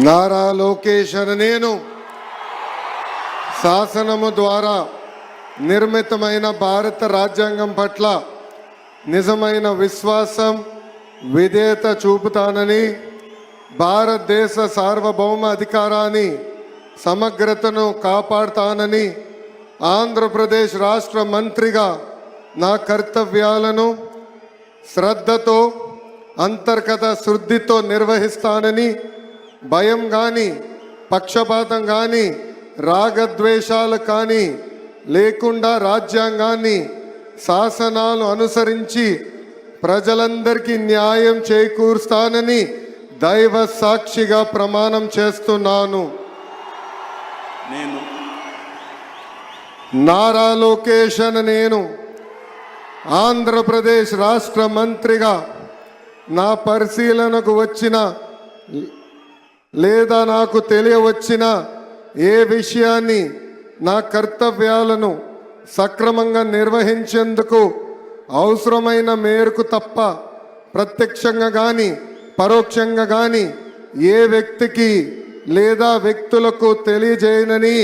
నారా లోకేష్ అనే నేను శాసనము ద్వారా నిర్మితమైన భారత రాజ్యాంగం పట్ల నిజమైన విశ్వాసం విధేయత చూపుతానని, భారతదేశ సార్వభౌమ అధికారాన్ని సమగ్రతను కాపాడుతానని, ఆంధ్రప్రదేశ్ రాష్ట్ర మంత్రిగా నా కర్తవ్యాలను శ్రద్ధతో అంతర్గత శుద్ధితో నిర్వహిస్తానని, భయం కానీ పక్షపాతం కానీ రాగద్వేషాలు కానీ లేకుండా రాజ్యాంగాన్ని శాసనాలు అనుసరించి ప్రజలందరికీ న్యాయం చేకూరుస్తానని దైవ సాక్షిగా ప్రమాణం చేస్తున్నాను. నేను నారా లోకేష్ అనే నేను ఆంధ్రప్రదేశ్ రాష్ట్ర మంత్రిగా నా పరిశీలనకు వచ్చిన లేదా నాకు తెలియవచ్చిన ఏ విషయాన్ని నా కర్తవ్యాలను సక్రమంగా నిర్వహించేందుకు అవసరమైన మేరకు తప్ప ప్రత్యక్షంగా కానీ పరోక్షంగా కానీ ఏ వ్యక్తికి లేదా వ్యక్తులకు తెలియజేయనని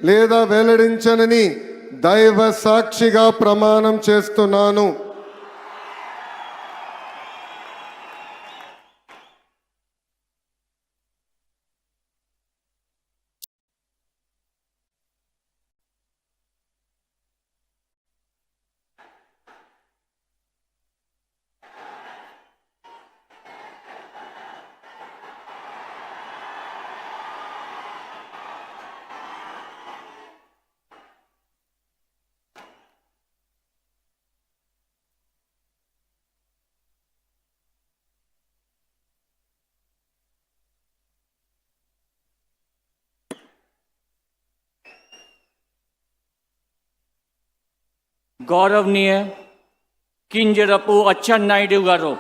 లేదా వెల్లడించనని దైవ సాక్షిగా ప్రమాణం చేస్తున్నాను. గౌరవనీయ కింజరపు అచ్చెన్నాయుడు గారు